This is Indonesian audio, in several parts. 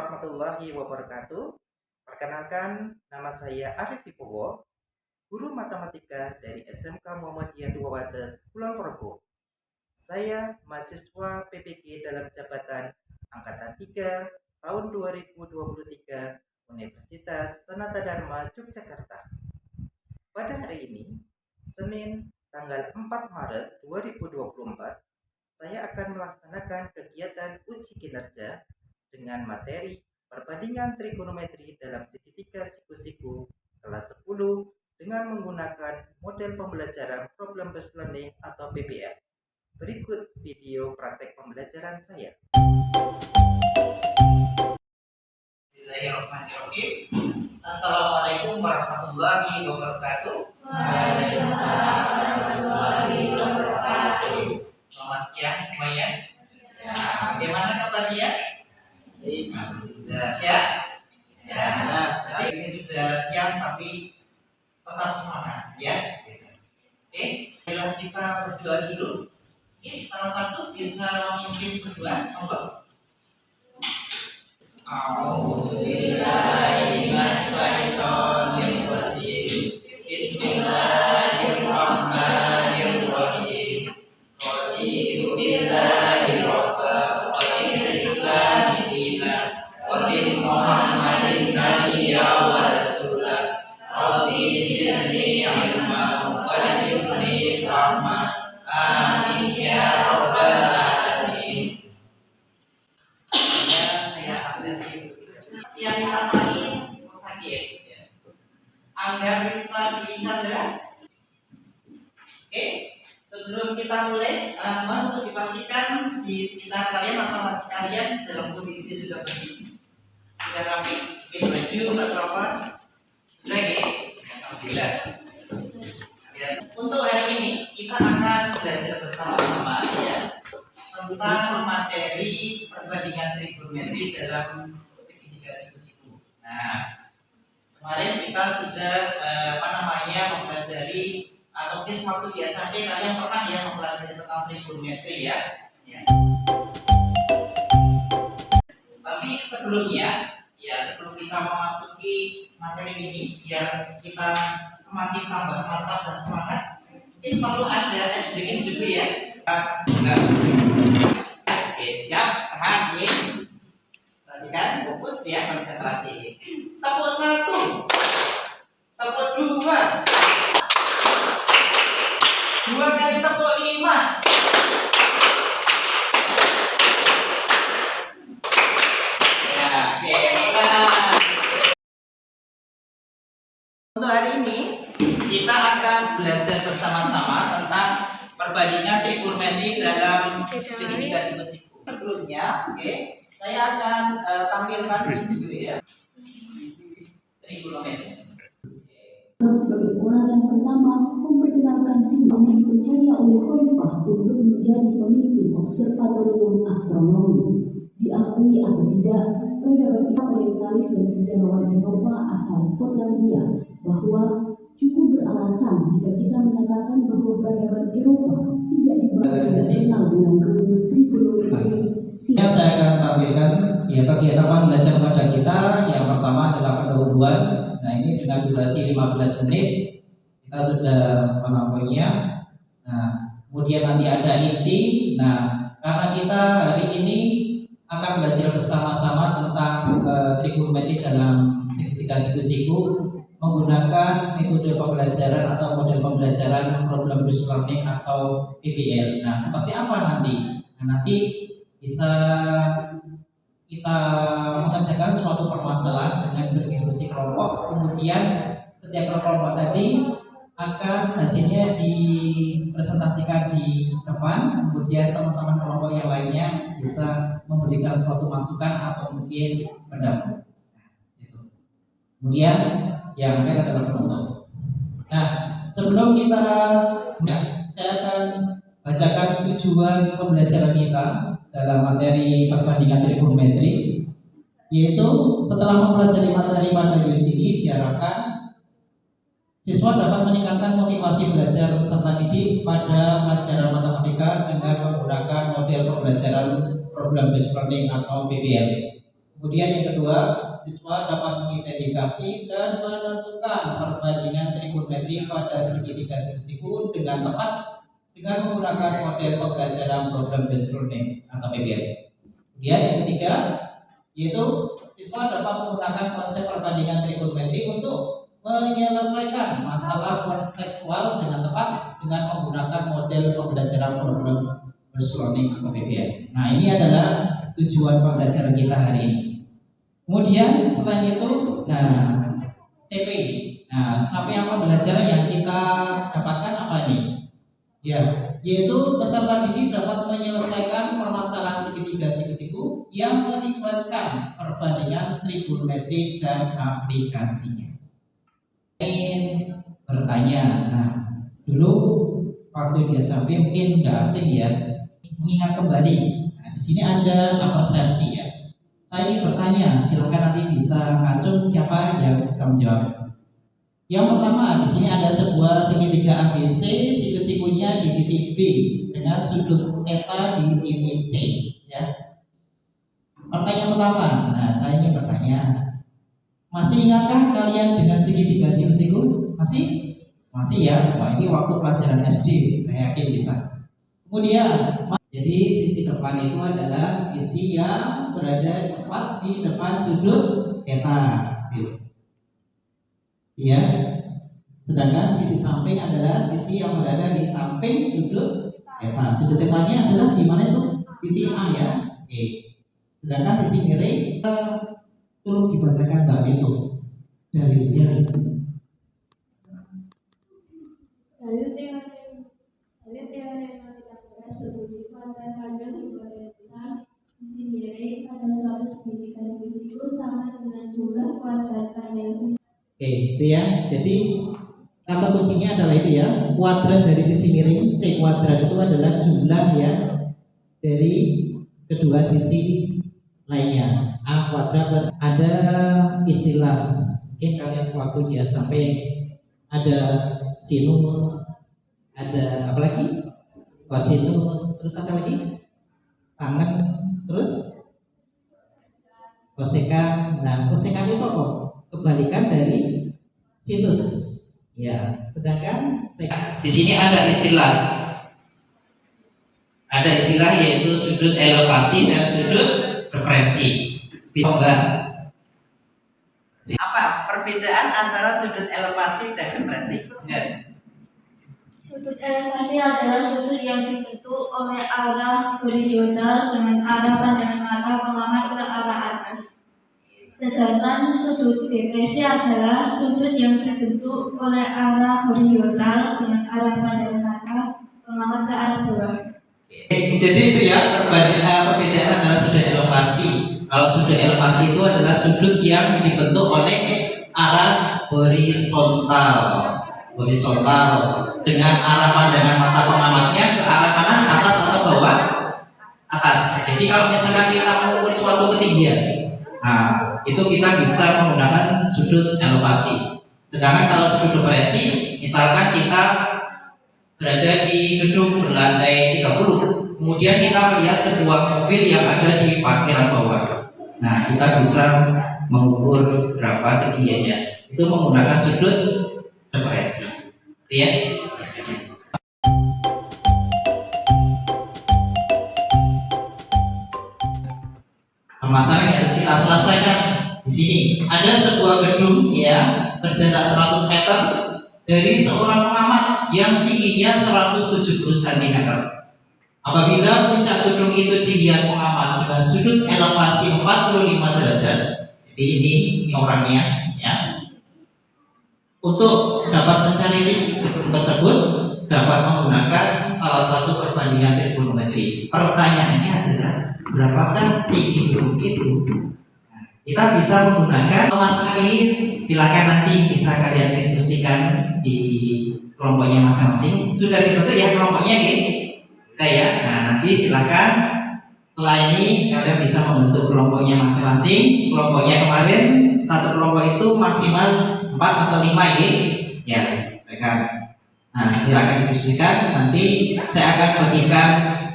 warahmatullahi wabarakatuh. Perkenalkan, nama saya Arif Wibowo, guru matematika dari SMK Muhammadiyah Dua Wates, Kulon Progo. Saya mahasiswa PPG dalam jabatan Angkatan 3 tahun 2023 Universitas Sanata Dharma Yogyakarta. Pada hari ini, Senin tanggal 4 Maret 2024, saya akan melaksanakan kegiatan uji kinerja dengan materi perbandingan trigonometri dalam segitiga siku-siku kelas 10 dengan menggunakan model pembelajaran problem based learning atau PBL. Berikut video praktek pembelajaran saya. Bismillahirrahmanirrahim. Assalamualaikum warahmatullahi wabarakatuh. Waalaikumsalam warahmatullahi wabarakatuh. Selamat siang semuanya. Bagaimana kabarnya? Sudah siap? Ya. Jadi ini sudah siang tapi tetap semangat ya. Oke, kita berdoa dulu. Oke, salah satu bisa memimpin berdoa, monggo. A'udzubillahiminasyaitonirrajim. Bismillahirrahmanirrahim. Raditu billahi rabba wa bil islami dina wa bi Muhammadin nabiyya wa rasulah. Rabbi zidni ilma wa zidni rahmah. Amin ya rabbal alamin. Saya absensi. Yang kita sakit. Angga Rista Dwi Chandra. Oke, sebelum kita mulai, mohon untuk dipastikan di sekitar kalian atau macam kalian dalam kondisi sudah bersih, sudah rapi, baju atau apa, sudah ya, alhamdulillah. Ya. Untuk hari ini kita akan belajar bersama-sama ya tentang materi perbandingan trigonometri dalam segitiga siku-siku. Nah, kemarin kita sudah mempelajari atau mungkin waktu di SMP kalian pernah ya mempelajari tentang trigonometri ya. Tapi sebelumnya sebelum kita memasuki materi ini biar kita semakin tambah mantap dan semangat, ini perlu ada es breaking juga ya. Oke, siap, semangat ya. Perhatikan, fokus ya, konsentrasi. Tepuk 1, tepuk 2, 2 kali tepuk 5. Ya, oke. Untuk hari ini kita akan belajar bersama-sama tentang perbandingan trigonometri dalam segitiga siku-siku. Sebelumnya, saya akan tampilkan video ya. Trigonometri. Sebagai orang yang pertama memperkenalkan si yang dipercaya oleh Khalifah untuk menjadi pemimpin observatorium astronomi. Diakui atau tidak, peradaban Islam orientalis dan sejarawan Eropa asal Skotlandia bahwa cukup beralasan jika kita menyatakan bahwa peradaban Eropa tidak dikenal dengan rumus trigonometri. Saya akan tampilkan kegiatan belajar pada kita. Yang pertama adalah pendahuluan. Nah, ini dengan durasi 15 menit kita sudah melampauinya. Nah, kemudian nanti ada inti. Nah, karena kita hari ini akan belajar bersama-sama tentang trigonometri dalam segitiga siku-siku menggunakan metode pembelajaran atau model pembelajaran problem based learning atau PBL. Nah, seperti apa nanti? Nah, nanti bisa kita mengerjakan suatu permasalahan dengan berdiskusi kelompok, kemudian setiap kelompok tadi akan hasilnya dipresentasikan di depan, kemudian teman-teman kelompok yang lainnya bisa memberikan suatu masukan atau mungkin pendapat. Kemudian yang akan adalah penutup. Nah, sebelum kita saya akan bacakan tujuan pembelajaran kita dalam materi perbandingan trigonometri, yaitu setelah mempelajari materi pada unit ini diharapkan siswa dapat meningkatkan motivasi belajar peserta didik pada pelajaran matematika dengan menggunakan model pembelajaran problem based learning atau PBL. Kemudian yang kedua, siswa dapat mengidentifikasi dan menentukan perbandingan trigonometri pada segitiga siku dengan tepat dengan menggunakan model pembelajaran program based learning atau PBL. Kemudian yang ketiga, yaitu siswa dapat menggunakan konsep perbandingan trigonometri untuk menyelesaikan masalah kontekstual dengan tepat dengan menggunakan model pembelajaran program based learning atau PBL. Nah, ini adalah tujuan pembelajaran kita hari ini. Kemudian selain itu, CP. Nah, capaian pembelajaran yang kita dapatkan apa nih? Ya, yaitu peserta didik dapat menyelesaikan permasalahan segitiga siku-siku yang melibatkan perbandingan trigonometri dan aplikasinya. Ingin bertanya, dulu waktu di SMP mungkin nggak asing ya, mengingat kembali. Nah, di sini ada persepsi ya. Saya ingin bertanya, silakan nanti bisa ngacung siapa yang bisa menjawab. Yang pertama, di sini ada sebuah segitiga ABC, siku-sikunya di titik B dengan sudut theta di titik C. Ya. Pertanyaan pertama, saya ingin bertanya, masih ingatkah kalian dengan segitiga siku-siku? Masih ya. Wah, ini waktu pelajaran SD, saya yakin bisa. Kemudian, jadi sisi depan itu adalah sisi yang berada tepat di depan sudut theta. Ya. Sedangkan sisi samping adalah sisi yang berada di samping sudut theta. Sudut thetanya adalah di mana itu? Titik A ya. Oke. Sedangkan sisi miring, tolong dibacakan Mbak itu dalilnya. Dalil teorema Pythagoras berbunyi kuadrat panjang dikuadrat besar sisi miring pada suatu segitiga siku sama dengan jumlah kuadrat panjang sisi. Oke, itu ya. Jadi kata kuncinya adalah itu ya. Kuadrat dari sisi miring C kuadrat itu adalah jumlah ya dari kedua sisi lainnya. A kuadrat plus ada istilah mungkin kalian sewaktu dia sampai ada sinus, ada apa lagi? Kosinus, terus apa lagi? Tangen, terus kosekan. Nah, kosekan itu apa? Kebalikan dari sinus. Ya, sedangkan di sini ada istilah. Ada istilah yaitu sudut elevasi dan sudut depresi. Apa perbedaan antara sudut elevasi dan depresi? Sudut elevasi adalah sudut yang dibentuk oleh arah horizontal dengan arah pandangan mata pengamat ke arah atas. Sedangkan sudut depresi adalah sudut yang dibentuk oleh arah horizontal dengan arah pandangan mata pengamat ke arah bawah. Jadi itu ya perbedaan antara sudut elevasi. Kalau sudut elevasi itu adalah sudut yang dibentuk oleh arah horizontal dengan arah pandangan mata pengamatnya ke arah mana? Atas atau bawah? Atas. Jadi kalau misalkan kita mengukur suatu ketinggian, itu kita bisa menggunakan sudut elevasi. Sedangkan kalau sudut depresi, misalkan kita berada di gedung berlantai 30, kemudian kita melihat sebuah mobil yang ada di parkiran bawah. Nah, kita bisa mengukur berapa ketinggiannya. Itu menggunakan sudut depresi. Ya. Masalah yang harus kita selesaikan di sini. Ada sebuah gedung ya berjarak 100 meter dari seorang pengamat yang tingginya 170 cm. Apabila puncak gedung itu dilihat pengamat dengan sudut elevasi 45 derajat, jadi ini orangnya ya. Untuk dapat mencari tinggi gedung tersebut dapat menggunakan salah satu perbandingan trigonometri. Pertanyaannya adalah berapakah tinggi gedung itu? Kita bisa menggunakan masalah ini. Silakan nanti bisa kalian diskusikan di kelompoknya masing-masing. Sudah dibentuk ya kelompoknya ini? Sudah ya. Nah, nanti silakan setelah ini kalian bisa membentuk kelompoknya masing-masing. Kelompoknya kemarin satu kelompok itu maksimal 4 atau 5 ini. Ya, silakan. Nah, silakan didiskusikan. Nanti saya akan bagikan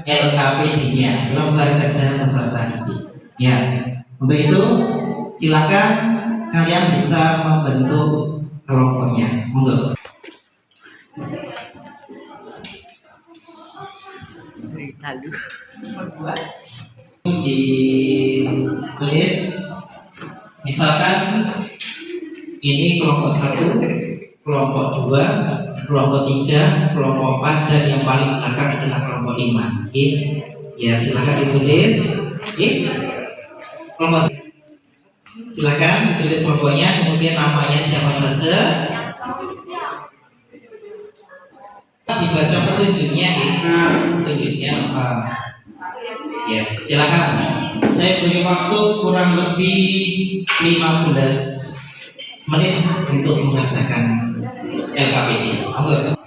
LKPD-nya, lembar kerja peserta didik. Ya. Untuk itu silakan kalian bisa membentuk kelompoknya. Monggo. Ditulis misalkan ini kelompok 1, kelompok 2, kelompok 3, kelompok 4, dan yang paling belakang adalah kelompok 5. Ya, silakan ditulis. Kelompok, silakan ditulis kelompoknya, kemudian namanya siapa saja. Dibaca petunjuknya, petunjuknya apa? Ya, silakan. Saya beri waktu kurang lebih 15 menit untuk mengerjakan LKPD. Monggo.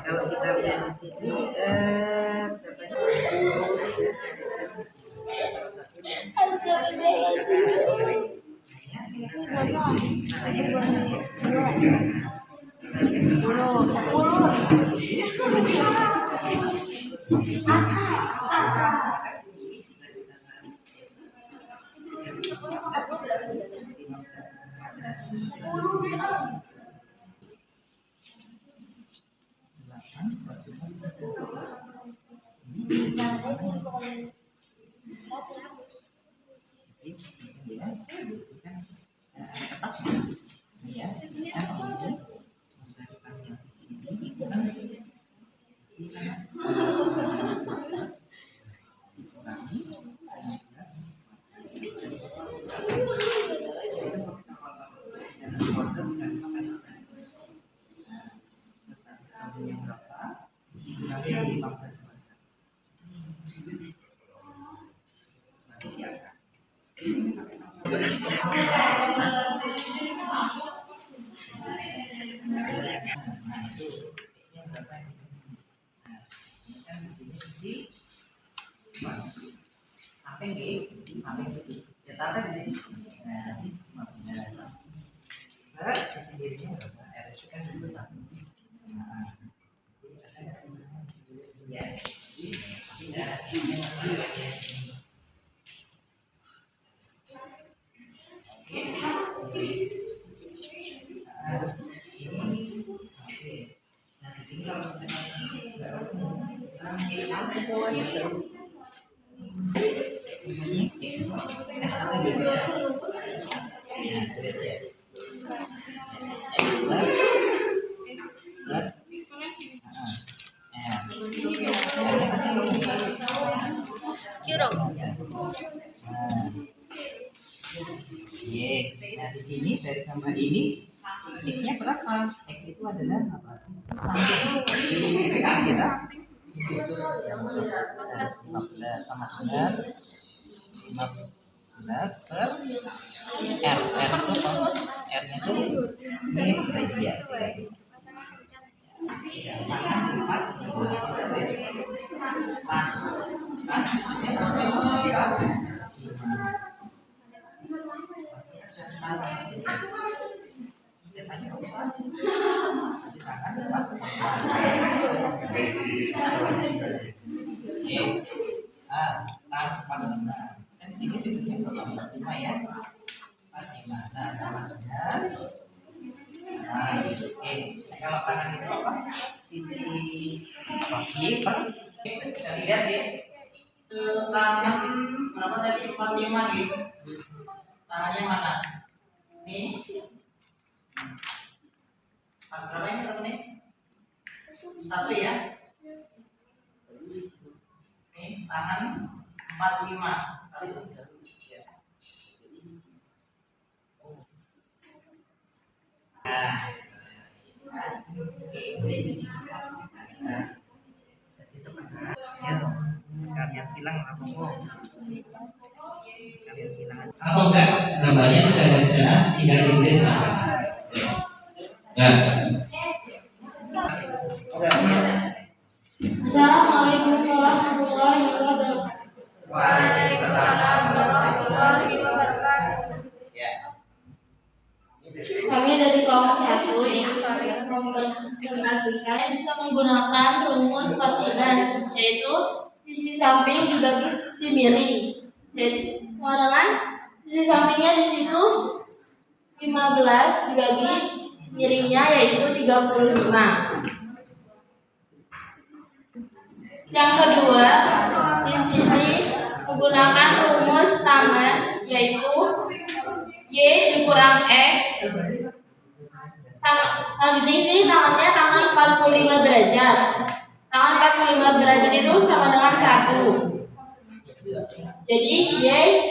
Kalau kita lihat di sini, Nah, di sini dari gambar ini X-nya berapa? X itu adalah apa? Ini kita yang 15 sama dengan 15 per R. R itu apa? R-nya itu ini dia. Kan sini sebetulnya 45 ya. 45. Nah, sama dengan oke. Kalau tangan itu apa? Sisi kaki per bisa dilihat ya. Tangan berapa tadi? 45 gitu. Tangannya mana? Nih. Berapa ini teman nih? 1 ya. Nih, tangan 45. Kalian silang atau enggak gambarnya sudah ada di sana, tinggal ditulis. Nah, dari kelompok 1 ini mempresentasikan bisa menggunakan rumus kosinus, yaitu sisi samping dibagi sisi miring. Jadi sama dengan sisi sampingnya di situ 15 dibagi miringnya yaitu 35. Yang kedua, di sini menggunakan rumus tangan yaitu Y dikurang X. Di sini tangannya tangan 45 derajat. Tangan 45 derajat itu sama dengan 1. Jadi Y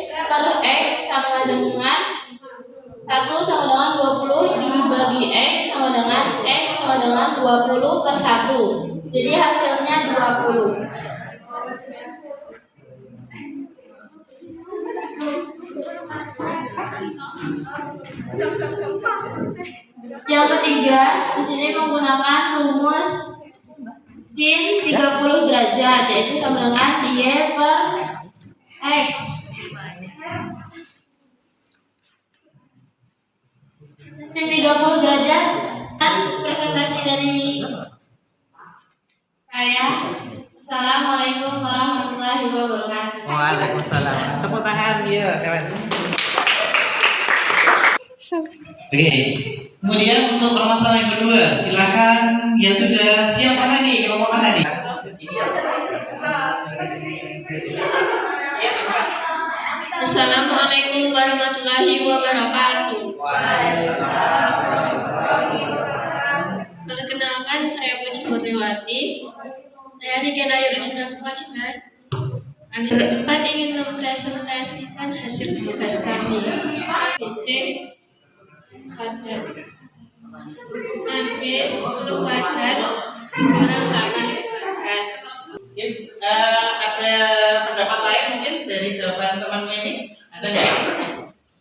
per X sama dengan 1 sama dengan 20 dibagi X sama dengan 20 per 1. Jadi hasilnya 20. Yang ketiga, di sini menggunakan rumus sin 30 derajat, yaitu sama dengan Y per X. Sin 30 derajat dan presentasi dari saya. Assalamualaikum warahmatullahi wabarakatuh. Waalaikumsalam. Tepuk tangan ya, kawan. Oke, kemudian untuk permasalahan yang kedua, silakan yang sudah siap mana nih, kelompok mana nih? Assalamualaikum warahmatullahi wabarakatuh. Perkenalkan, saya Puji Putriwati. Saya Nikena Yurisina Tumasman. Anda berempat ingin mempresentasikan hasil tugas kami. DC pada habis 10 kuadrat dikurang 8 kuadrat. Ada pendapat lain mungkin dari jawaban temanmu ini? Ada nggak?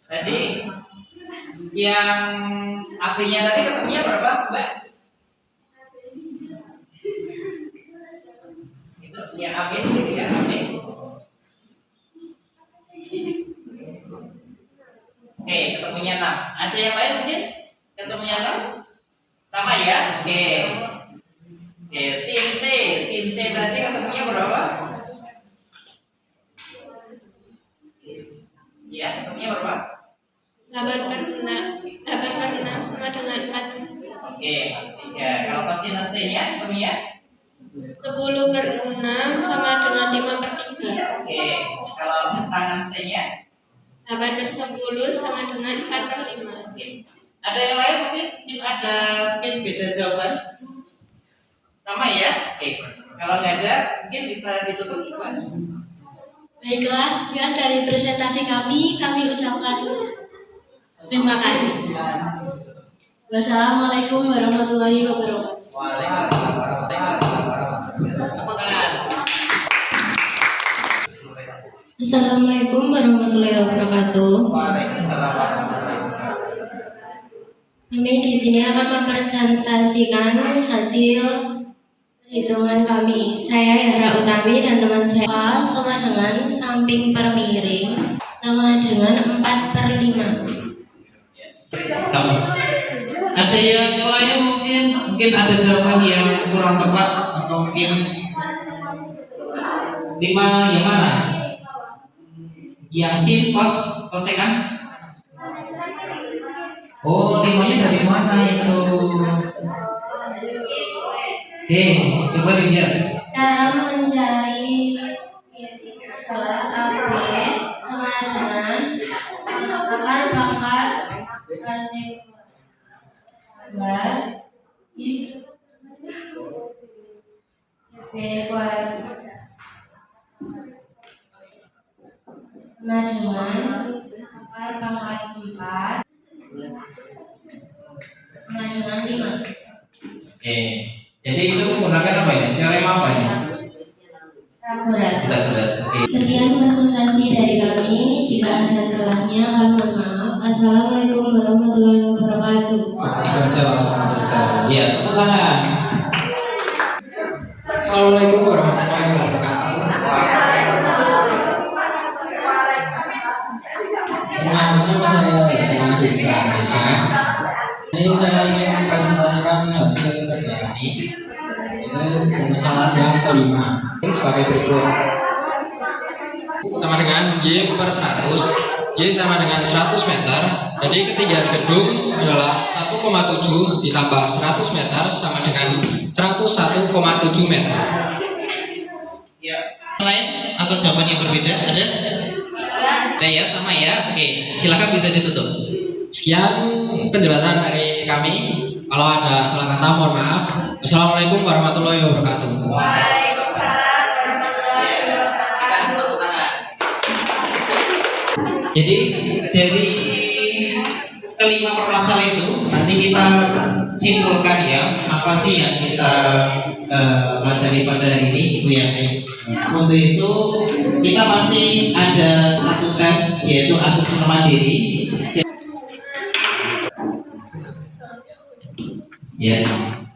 Tadi yang AB-nya tadi ketemunya berapa, Mbak? Itu yang AB sendiri kan AB. Oke, ketemunya 6. Ada yang lain mungkin? Ketemunya 6? Sama ya? Oke. Oke, sin C tadi ketemunya berapa? Ya, ketemunya berapa? 8 per 6 sama dengan 4. Oke, 3. Kalau kosinus C-nya ketemunya? 10 per 6 sama dengan 5 per 3. Oke, kalau tangan C-nya? 8 per 10 sama dengan 4 per 5. Oke. Ada yang lain mungkin? Ada mungkin beda jawaban? Sama ya? Oke. Kalau nggak ada, mungkin bisa ditutup Pak. Baiklah, sekian dari presentasi kami ucapkan terima kasih. Wassalamualaikum warahmatullahi wabarakatuh. Waalaikumsalam. Tepuk tangan. Assalamualaikum warahmatullahi wabarakatuh. Waalaikumsalam. Kami di sini akan mempresentasikan hasil hitungan kami. Saya Yara Utami dan teman saya sama dengan samping per miring sama dengan 4 per 5. Ada yang lain mungkin ada jawaban yang kurang tepat atau mungkin 5 yang mana? Yang sin kosekan? Oh, 5-nya dari mana itu? Coba dilihat. Cara mencari adalah AB sama dengan akar pangkat kasih tambah B kuadrat sama dengan akar pangkat 4 sama dengan 5. Jadi itu menggunakan apa ini? Teorema apa ini? Tabulasi. Oke. Sekian presentasi dari kami. Jika ada salahnya, kami mohon maaf. Assalamualaikum warahmatullahi wabarakatuh. Waalaikumsalam warahmatullahi wabarakatuh. Ya, tepuk tangan. Assalamualaikum warahmatullahi wabarakatuh. Nama saya Desi Desa. Ini saya ingin mempresentasikan hasil kerja kami. Itu pemisalan yang kelima. Ini sebagai berikut. Sama dengan Y per 100. Y sama dengan 100 meter. Jadi ketinggian gedung adalah 1,7 ditambah 100 meter sama dengan 101,7 meter. Ya. Lain atau jawaban yang berbeda ada? Ada ya, sama ya. Oke, silakan bisa ditutup. Sekian penjelasan dari kami. Kalau ada salah kata mohon maaf. Assalamualaikum warahmatullahi wabarakatuh. Jadi dari kelima permasalahan itu nanti kita simpulkan ya apa sih yang kita pelajari pada hari ini Bu ya. Untuk itu kita masih ada satu tes yaitu asesmen mandiri. Ya,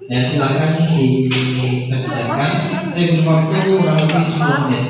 dan silakan dikerjakan. Saya beri waktu kurang lebih 10 menit.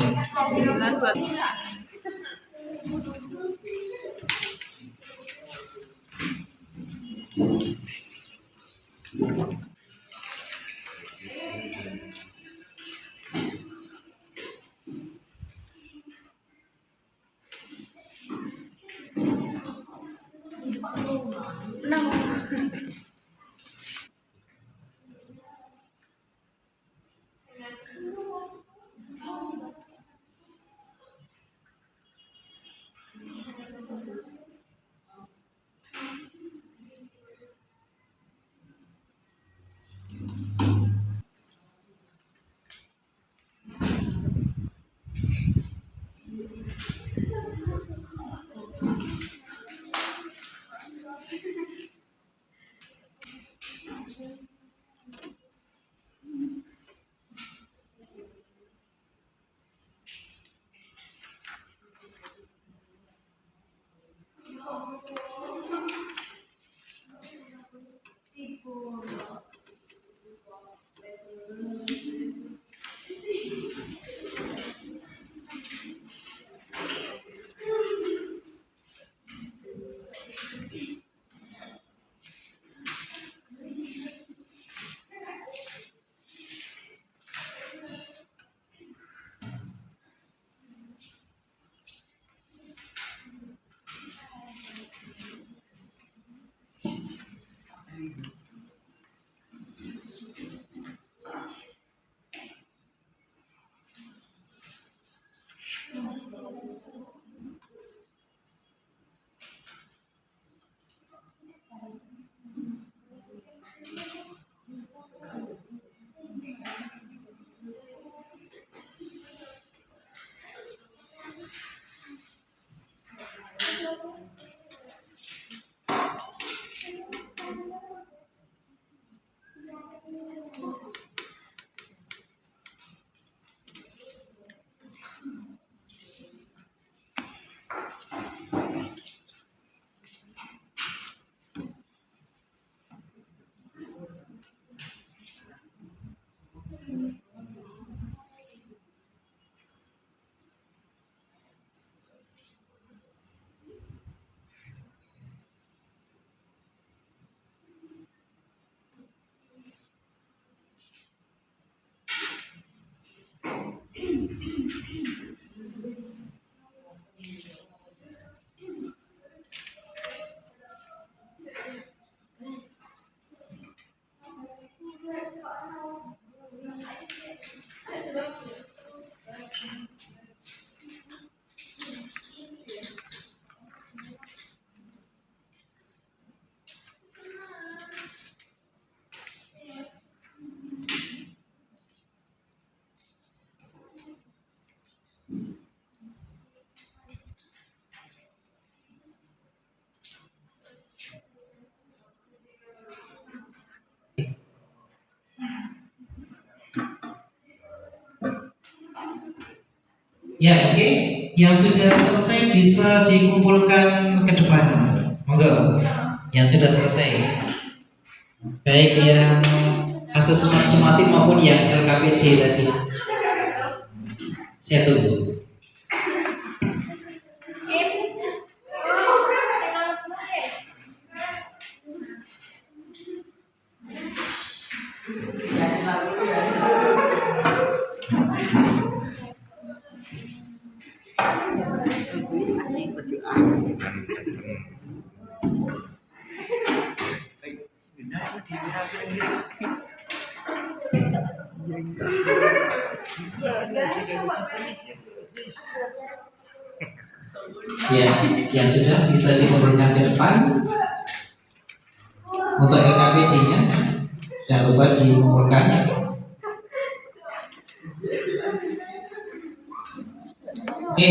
Ya, oke. Yang sudah selesai bisa dikumpulkan ke depan. Monggo. Yang sudah selesai. Baik yang asesmen sumatif maupun yang LKPD tadi. Saya tunggu. Ya, yang sudah bisa diturunkan ke depan. Untuk LKPD-nya jangan lupa dikumpulkan. Oke.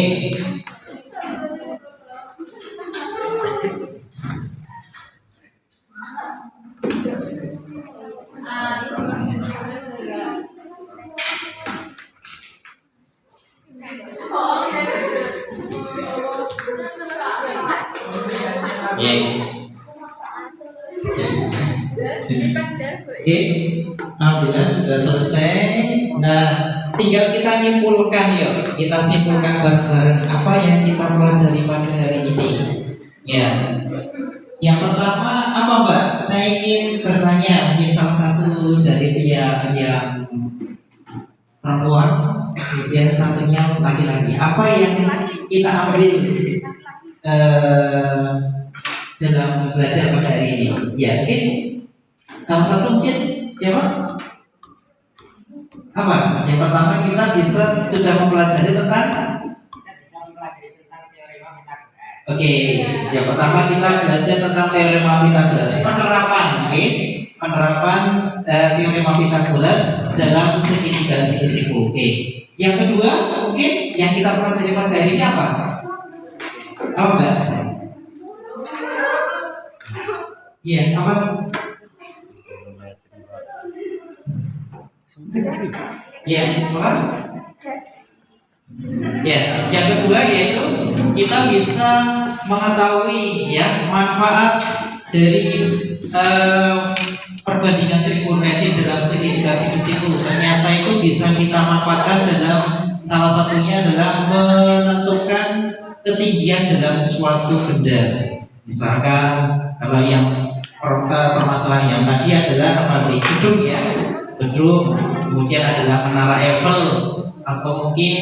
Oke, alhamdulillah sudah selesai. Nah, tinggal kita nyimpulkan yuk. Kita simpulkan bareng-bareng apa yang kita pelajari pada hari ini. Ya. Yang pertama apa Mbak? Saya ingin bertanya, mungkin salah satu dari pihak yang perempuan, kemudian satunya laki-laki. Apa yang kita ambil dalam belajar pada hari ini? Ya, oke. Salah satu mungkin ya Pak? Apa? Yang pertama kita bisa sudah mempelajari tentang Oke, yang pertama kita belajar tentang teorema Pythagoras, penerapan, oke? Penerapan teorema Pythagoras dalam segitiga siku, oke? Yang kedua, mungkin yang kita pelajari pada hari ini apa? Apa Mbak? Iya, apa? Ya, apa? Ya, yang kedua yaitu kita bisa mengetahui ya manfaat dari perbandingan trigonometri dalam segitiga siku. Ternyata itu bisa kita manfaatkan dalam salah satunya adalah menentukan ketinggian dalam suatu benda. Misalkan kalau yang permasalahan yang tadi adalah apa di gedung ya, gedung, kemudian adalah menara Eiffel atau mungkin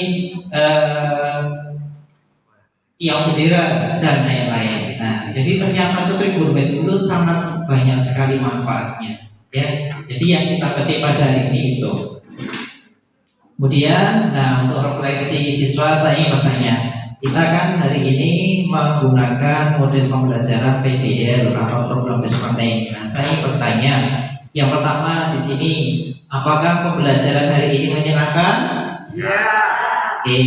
tiang bendera dan lain-lain. Nah, jadi ternyata itu trigonometri itu sangat banyak sekali manfaatnya, ya. Jadi yang kita petik pada hari ini itu. Kemudian, nah untuk refleksi siswa saya ingin bertanya, kita kan hari ini menggunakan model pembelajaran PBL atau program based learning. Nah, saya ingin bertanya, yang pertama di sini, apakah pembelajaran hari ini menyenangkan? Ya. Oke.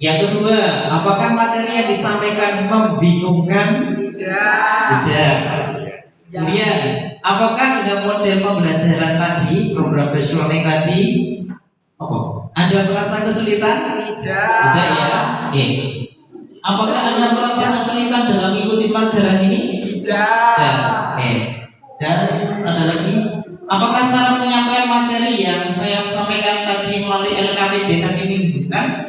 Yang kedua, apakah materi yang disampaikan membingungkan? Tidak. Kemudian, apakah dengan model pembelajaran tadi, program based learning tadi, apa? Anda merasa kesulitan? Tidak ya. Oke. Apakah Anda merasa kesulitan dalam mengikuti pelajaran ini? Tidak. Oke. Dan ada lagi. Apakah cara penyampaian materi yang saya sampaikan tadi melalui LKPD tadi membingungkan?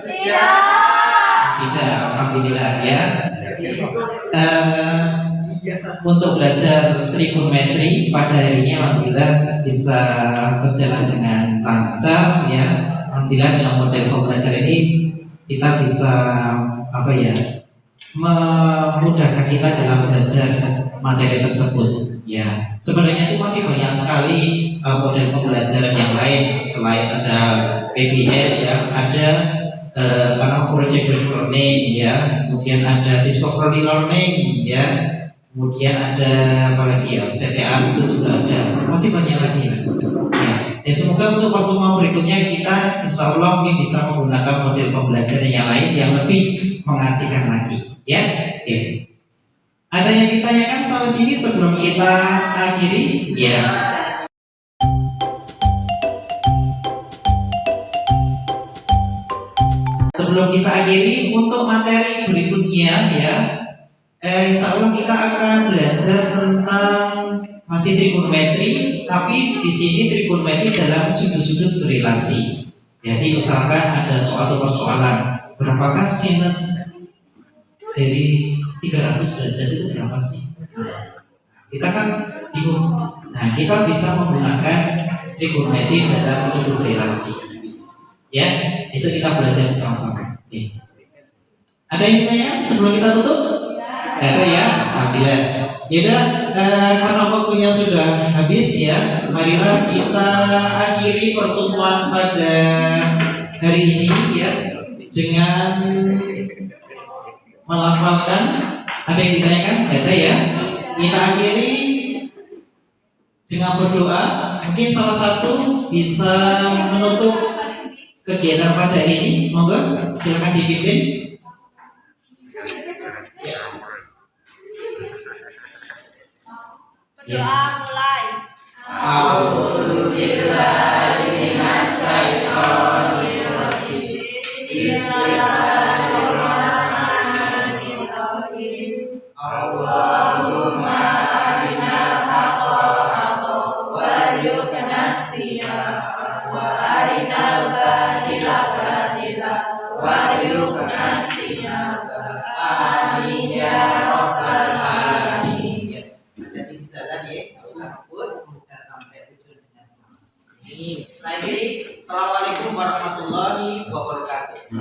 Tidak, alhamdulillah ya. Untuk belajar trigonometri pada hari ini alhamdulillah bisa berjalan dengan lancar ya. Alhamdulillah dengan model pembelajaran ini kita bisa apa ya, memudahkan kita dalam belajar materi tersebut. Ya, sebenarnya itu masih banyak sekali model pembelajaran yang lain selain ada PBL ya, ada karena project based learning ya, kemudian ada discovery learning ya, kemudian ada apa lagi ya, CTA itu juga ada, masih banyak lagi ya. Semoga untuk pertemuan berikutnya kita insya Allah mungkin bisa menggunakan model pembelajaran yang lain yang lebih mengasihkan lagi ya. Ya. Ada yang ditanyakan sampai sini sebelum kita akhiri? Ya. Sebelum kita akhiri untuk materi berikutnya ya, insya Allah kita akan belajar tentang masih trigonometri, tapi di sini trigonometri dalam sudut-sudut berelasi. Jadi misalkan ada suatu persoalan, berapakah sinus dari 300 derajat itu berapa sih? Kita kan bingung. Nah, kita bisa menggunakan trigonometri dalam suatu relasi. Ya, besok kita belajar bersama-sama. Oke. Ada yang ditanyakan sebelum kita tutup? Tidak ada ya? Alhamdulillah. Yaudah, karena waktunya sudah habis ya, marilah kita akhiri pertemuan pada hari ini ya dengan melafalkan. Ada yang ditanyakan? Tidak ada ya? Kita akhiri dengan berdoa. Mungkin salah satu bisa menutup kegiatan pada hari ini. Monggo, silakan dipimpin. Berdoa mulai. A'udzubillahi minasyaitonir rajim. Bismillahirrahmanirrahim. Allahumma arinal haqqa haqqan warzuqna ittiba'ahu wa arinal batila batilan warzuqna ijtinabahu. Amin ya rabbal alamin. Jadi di jalan ya, nggak usah ngebut, semoga sampai tujuan dengan selamat. Assalamualaikum warahmatullahi wabarakatuh.